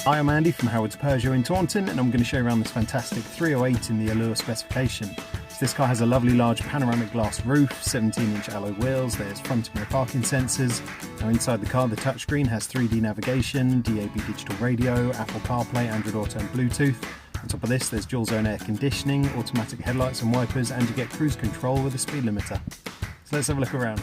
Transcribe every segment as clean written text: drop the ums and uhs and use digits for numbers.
Hi, I'm Andy from Howard's Peugeot in Taunton, and I'm going to show you around this fantastic 308 in the Allure specification. So this car has a lovely large panoramic glass roof, 17-inch alloy wheels, there's front and rear parking sensors. Now inside the car the touchscreen has 3D navigation, DAB digital radio, Apple CarPlay, Android Auto and Bluetooth. On top of this there's dual zone air conditioning, automatic headlights and wipers, and you get cruise control with a speed limiter. So let's have a look around.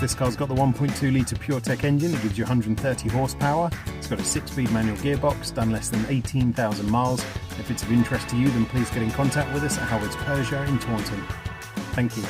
This car's got the 1.2 litre PureTech engine that gives you 130 horsepower. It's got a 6-speed manual gearbox, done less than 18,000 miles. If it's of interest to you, then please get in contact with us at Howard's Peugeot in Taunton. Thank you.